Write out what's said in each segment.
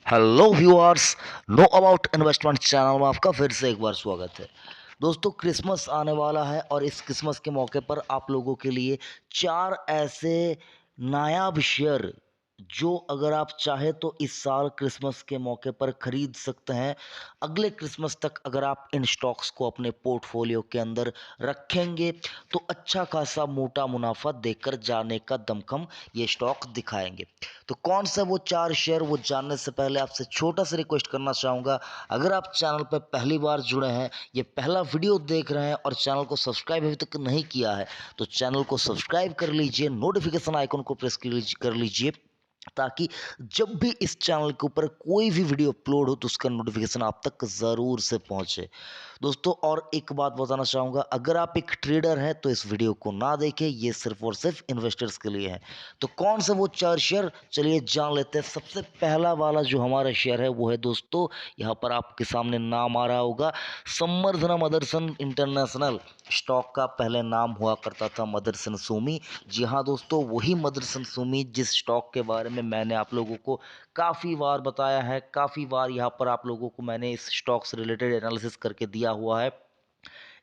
Hello viewers, know about investment channel में आपका फिर से एक बार स्वागत है। दोस्तों, क्रिसमस आने वाला है और इस क्रिसमस के मौके पर आप लोगों के लिए चार ऐसे नायाब शेयर जो अगर आप चाहे तो इस साल क्रिसमस के मौके पर खरीद सकते हैं। अगले क्रिसमस तक अगर आप इन स्टॉक्स को अपने पोर्टफोलियो के अंदर रखेंगे तो अच्छा खासा मोटा मुनाफा देकर जाने का दमखम ये स्टॉक दिखाएंगे। तो कौन सा वो चार शेयर, वो जानने से पहले आपसे छोटा सा रिक्वेस्ट करना चाहूँगा। अगर आप चैनल पर पहली बार जुड़े हैं, ये पहला वीडियो देख रहे हैं और चैनल को सब्सक्राइब अभी तक नहीं किया है, तो चैनल को सब्सक्राइब कर लीजिए, नोटिफिकेशन आइकन को प्रेस कर लीजिए, ताकि जब भी इस चैनल के ऊपर कोई भी वीडियो अपलोड हो तो उसका नोटिफिकेशन आप तक ज़रूर से पहुंचे। दोस्तों, और एक बात बताना चाहूँगा, अगर आप एक ट्रेडर हैं तो इस वीडियो को ना देखें, ये सिर्फ और सिर्फ इन्वेस्टर्स के लिए है। तो कौन से वो चार शेयर, चलिए जान लेते हैं। सबसे पहला वाला जो हमारा शेयर है वो है दोस्तों, यहाँ पर आपके सामने नाम आ रहा होगा, संवर्धना मदरसन इंटरनेशनल। स्टॉक का पहले नाम हुआ करता था मदरसन सूमी। जी हाँ दोस्तों, वही मदरसन सूमी जिस स्टॉक के बारे में मैंने आप लोगों को काफ़ी बार बताया है, काफ़ी बार यहाँ पर आप लोगों को मैंने इस स्टॉक से रिलेटेड एनालिसिस करके दिया हुआ है।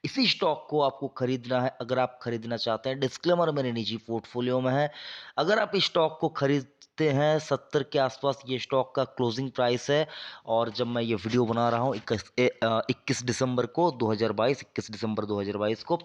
इसी स्टॉक को आपको खरीदना है अगर आप खरीदना चाहते हैं। डिस्क्लेमर मेरे निजी पोर्टफोलियो में है। अगर आप इस स्टॉक को खरीदते हैं 70 के आसपास ये स्टॉक का क्लोजिंग प्राइस है, और जब मैं ये वीडियो बना रहा हूँ 21 दिसंबर को 2022, 21 दिसंबर 2022 को,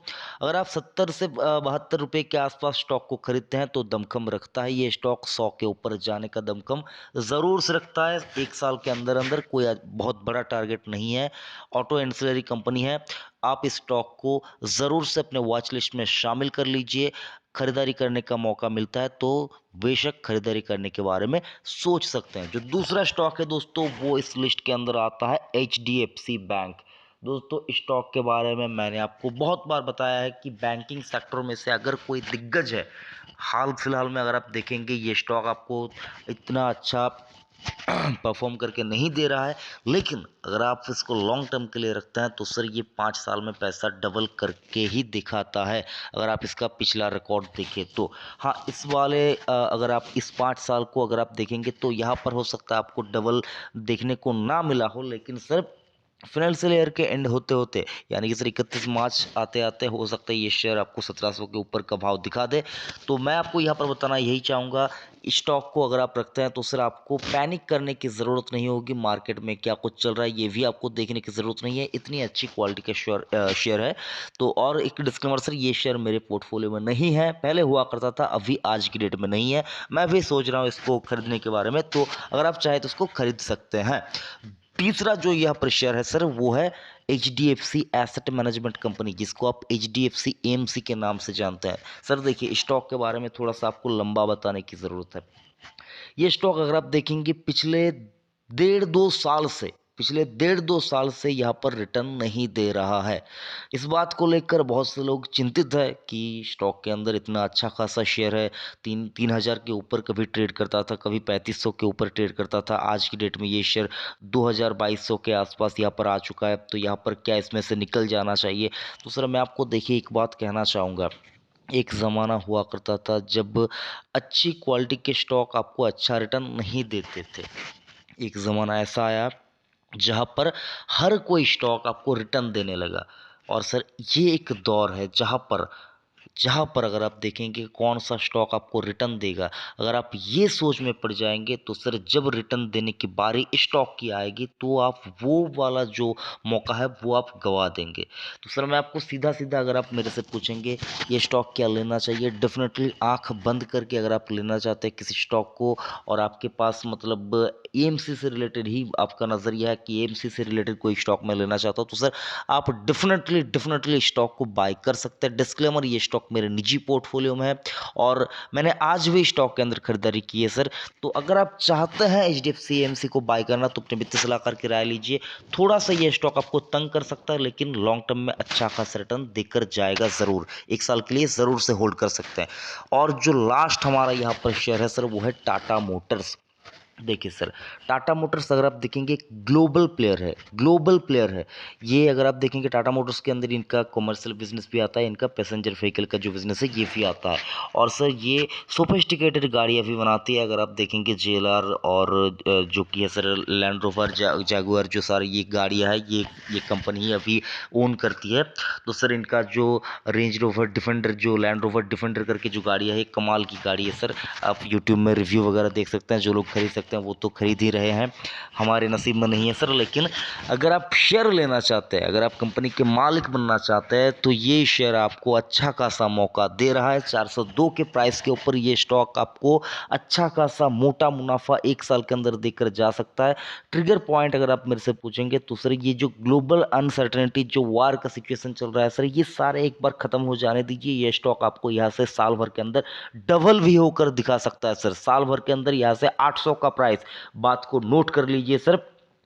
अगर आप 70 से 72 रुपये के आसपास स्टॉक को खरीदते हैं तो दमखम रखता है ये स्टॉक 100 के ऊपर जाने का दमखम ज़रूर से रखता है। एक साल के अंदर अंदर कोई बहुत बड़ा टारगेट नहीं है। ऑटो एंसिलरी कंपनी है। आप इस स्टॉक को ज़रूर से अपने वॉच लिस्ट में शामिल कर लीजिए। खरीदारी करने का मौका मिलता है तो बेशक खरीदारी करने के बारे में सोच सकते हैं। जो दूसरा स्टॉक है दोस्तों, वो इस लिस्ट के अंदर आता है HDFC बैंक। दोस्तों, स्टॉक के बारे में मैंने आपको बहुत बार बताया है कि बैंकिंग सेक्टर में से अगर कोई दिग्गज है, हाल फिलहाल में अगर आप देखेंगे ये स्टॉक आपको इतना अच्छा परफॉर्म करके नहीं दे रहा है, लेकिन अगर आप इसको लॉन्ग टर्म के लिए रखते हैं तो सर ये 5 साल में पैसा डबल करके ही दिखाता है। अगर आप इसका पिछला रिकॉर्ड देखें तो हाँ, इस वाले अगर आप इस 5 साल को अगर आप देखेंगे तो यहाँ पर हो सकता है आपको डबल देखने को ना मिला हो, लेकिन सर फाइनेंशियल ईयर के एंड होते होते, यानी कि सर 31 मार्च आते आते हो सकता है ये शेयर आपको 1700 के ऊपर का भाव दिखा दे। तो मैं आपको यहाँ पर बताना यही चाहूँगा, स्टॉक को अगर आप रखते हैं तो सर आपको पैनिक करने की ज़रूरत नहीं होगी। मार्केट में क्या कुछ चल रहा है ये भी आपको देखने की ज़रूरत नहीं है, इतनी अच्छी क्वालिटी का शेयर है। तो और एक डिस्क्लेमर सर, ये शेयर मेरे पोर्टफोलियो में नहीं है, पहले हुआ करता था, अभी आज की डेट में नहीं है। मैं भी सोच रहा हूँ इसको खरीदने के बारे में, तो अगर आप चाहें तो इसको खरीद सकते हैं। तीसरा जो यह पर शेयर है सर, वो है HDFC एसेट मैनेजमेंट कंपनी, जिसको आप HDFC AMC के नाम से जानते हैं। सर देखिए, स्टॉक के बारे में थोड़ा सा आपको लंबा बताने की ज़रूरत है। ये स्टॉक अगर आप देखेंगे पिछले डेढ़ दो साल से यहाँ पर रिटर्न नहीं दे रहा है। इस बात को लेकर बहुत से लोग चिंतित है कि स्टॉक के अंदर इतना अच्छा खासा शेयर है, 3,000 के ऊपर कभी ट्रेड करता था, कभी 3500 के ऊपर ट्रेड करता था। आज की डेट में ये शेयर 2,000-2,200 के आसपास यहाँ पर आ चुका है। तो यहाँ पर क्या इसमें से निकल जाना चाहिए? तो सर मैं आपको देखिए एक बात कहना चाहूँगा, एक ज़माना हुआ करता था जब अच्छी क्वालिटी के स्टॉक आपको अच्छा रिटर्न नहीं देते थे। एक ज़माना ऐसा आया जहाँ पर हर कोई स्टॉक आपको रिटर्न देने लगा। और सर ये एक दौर है जहाँ पर अगर आप देखेंगे कौन सा स्टॉक आपको रिटर्न देगा, अगर आप ये सोच में पड़ जाएंगे तो सर जब रिटर्न देने की बारी स्टॉक की आएगी तो आप वो वाला जो मौका है वो आप गवा देंगे। तो सर मैं आपको सीधा सीधा, अगर आप मेरे से पूछेंगे ये स्टॉक क्या लेना चाहिए, डेफिनेटली आंख बंद करके अगर आप लेना चाहते हैं किसी स्टॉक को, और आपके पास मतलब AMC से रिलेटेड ही आपका नज़रिया है कि AMC से रिलेटेड कोई स्टॉक मैं लेना चाहता हूँ, तो सर आप डेफिनेटली स्टॉक को बाय कर सकते हैं। डिस्क्लेमर, ये स्टॉक मेरे निजी पोर्टफोलियो में है और मैंने आज भी स्टॉक के अंदर खरीदारी की है सर। तो अगर आप चाहते हैं HDFC AMC को बाय करना तो अपने वित्तीय सलाहकार की राय लीजिए। थोड़ा सा ये स्टॉक आपको तंग कर सकता है, लेकिन लॉन्ग टर्म में अच्छा खासा रिटर्न देकर जाएगा ज़रूर। एक साल के लिए ज़रूर से होल्ड कर सकते हैं। और जो लास्ट हमारा यहाँ पर शेयर है सर, वो है टाटा मोटर्स। देखिए सर, टाटा मोटर्स अगर आप देखेंगे एक ग्लोबल प्लेयर है, ग्लोबल प्लेयर है। ये अगर आप देखेंगे टाटा मोटर्स के अंदर इनका कमर्शियल बिजनेस भी आता है, इनका पैसेंजर व्हीकल का जो बिजनेस है ये भी आता है। और सर ये सोफिस्टिकेटेड गाड़ियाँ भी बनाती है। अगर आप देखेंगे जेएलआर और जो कि है सर लैंड रोवर, जैगुआर, जो सारी ये गाड़ियाँ है ये कंपनी ही अभी ओन करती है। तो सर इनका जो रेंज रोवर डिफेंडर, जो लैंड रोवर डिफेंडर करके जो गाड़ियाँ है, कमाल की गाड़ी है सर। आप यूट्यूब में रिव्यू वगैरह देख सकते हैं, जो लोग खरीद सकते हैं वो तो खरीद ही रहे हैं, हमारे नसीब में नहीं है सर। लेकिन अगर आप शेयर लेना चाहते हैं, अगर आप कंपनी के मालिक बनना चाहते हैं, तो ये शेयर आपको अच्छा खासा मौका दे रहा है। 402 के प्राइस के ऊपर ये स्टॉक आपको अच्छा खासा मोटा मुनाफा 1 साल के अंदर देकर जा सकता है। ट्रिगर पॉइंट अगर आप मेरे से पूछेंगे तो सर ये जो ग्लोबल अनसर्टेनिटी, जो वार का सिचुएशन चल रहा है सर, ये सारे एक बार खत्म हो जाने दीजिए। ये स्टॉक आपको यहाँ से साल भर के अंदर डबल भी होकर दिखा सकता है सर। साल भर के अंदर यहाँ से 800 का प्राइस, बात को नोट कर लीजिए सर,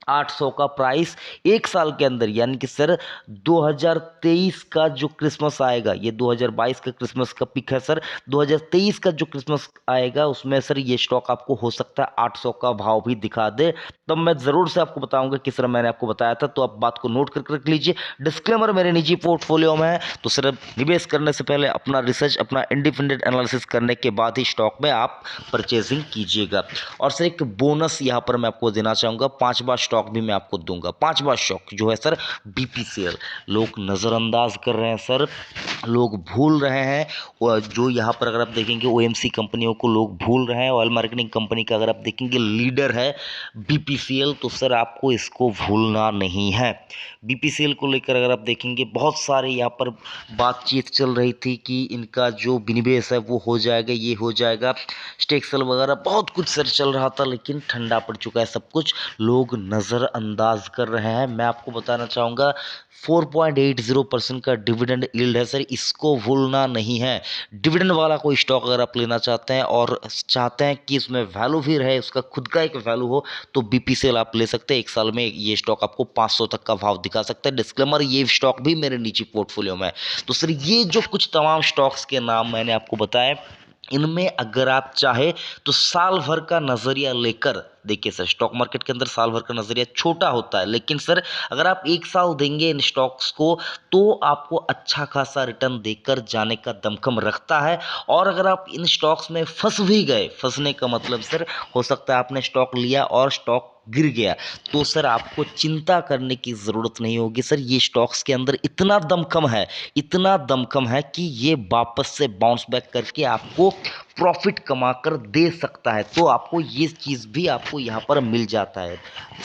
800 का प्राइस 1 साल के अंदर, यानी कि सर 2023 का जो क्रिसमस आएगा, ये 2022 का क्रिसमस का पिक है सर, 2023 का जो क्रिसमस आएगा उसमें सर ये स्टॉक आपको हो सकता है 800 का भाव भी दिखा दे। तब मैं ज़रूर से आपको बताऊंगा कि सर मैंने आपको बताया था, तो आप बात को नोट करके रख लीजिए। डिस्क्लेमर मेरे निजी पोर्टफोलियो में है, तो सर निवेश करने से पहले अपना रिसर्च, अपना इंडिपेंडेंट एनालिसिस करने के बाद ही स्टॉक में आप परचेजिंग कीजिएगा। और सर एक बोनस यहाँ पर मैं आपको देना चाहूँगा, 5वां स्टॉक भी मैं आपको दूंगा। 5वां स्टॉक जो है सर बीपीसीएल, लोग नज़रअंदाज कर रहे हैं सर, लोग भूल रहे हैं। और जो यहाँ पर अगर आप देखेंगे ओएमसी कंपनियों को लोग भूल रहे हैं। ऑयल मार्केटिंग कंपनी का अगर आप देखेंगे लीडर है बीपीसीएल, तो सर आपको इसको भूलना नहीं है। बीपीसीएल को लेकर अगर आप देखेंगे बहुत सारे यहाँ पर बातचीत चल रही थी कि इनका जो विनिवेश है वो हो जाएगा, ये हो जाएगा, स्टेक सेल वगैरह बहुत कुछ सर चल रहा था, लेकिन ठंडा पड़ चुका है सब कुछ, लोग नज़रअंदाज कर रहे हैं। मैं आपको बताना चाहूँगा 4.80% का डिविडेंड यील्ड है सर, इसको भूलना नहीं है। डिविडेंड वाला कोई स्टॉक अगर आप लेना चाहते हैं और चाहते हैं कि इसमें वैल्यू भी रहे, उसका खुद का एक वैल्यू हो, तो बीपीसीएल आप ले सकते हैं। 1 साल में ये स्टॉक आपको 500 तक का भाव दिखा सकता है। डिस्क्लेमर, ये स्टॉक भी मेरे निजी पोर्टफोलियो में है। तो सर ये जो कुछ तमाम स्टॉक्स के नाम मैंने आपको बताए, इनमें अगर आप चाहे तो साल भर का नजरिया लेकर देखिए सर, स्टॉक मार्केट के अंदर साल भर का नजरिया छोटा होता है, लेकिन सर अगर आप 1 साल देंगे इन स्टॉक्स को तो आपको अच्छा खासा रिटर्न देकर जाने का दमखम रखता है। और अगर आप इन स्टॉक्स में फंस भी गए, फंसने का मतलब सर हो सकता है आपने स्टॉक लिया और स्टॉक गिर गया, तो सर आपको चिंता करने की ज़रूरत नहीं होगी सर। ये स्टॉक्स के अंदर इतना दमखम है, इतना दमखम है कि ये वापस से बाउंस बैक करके आपको प्रॉफिट कमाकर दे सकता है। तो आपको ये चीज़ भी आपको यहाँ पर मिल जाता है।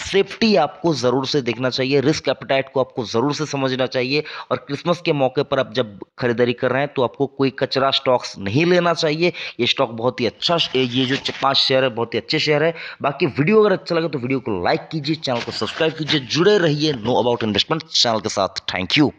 सेफ्टी आपको ज़रूर से देखना चाहिए, रिस्क एपेटाइट को आपको ज़रूर से समझना चाहिए। और क्रिसमस के मौके पर आप जब खरीदारी कर रहे हैं तो आपको कोई कचरा स्टॉक्स नहीं लेना चाहिए। ये स्टॉक बहुत ही अच्छा, ये जो 5 शेयर है बहुत ही अच्छे शेयर है। बाकी वीडियो अगर अच्छा लगे तो वीडियो को लाइक कीजिए, चैनल को सब्सक्राइब कीजिए, जुड़े रहिए नो अबाउट इन्वेस्टमेंट चैनल के साथ। Thank you.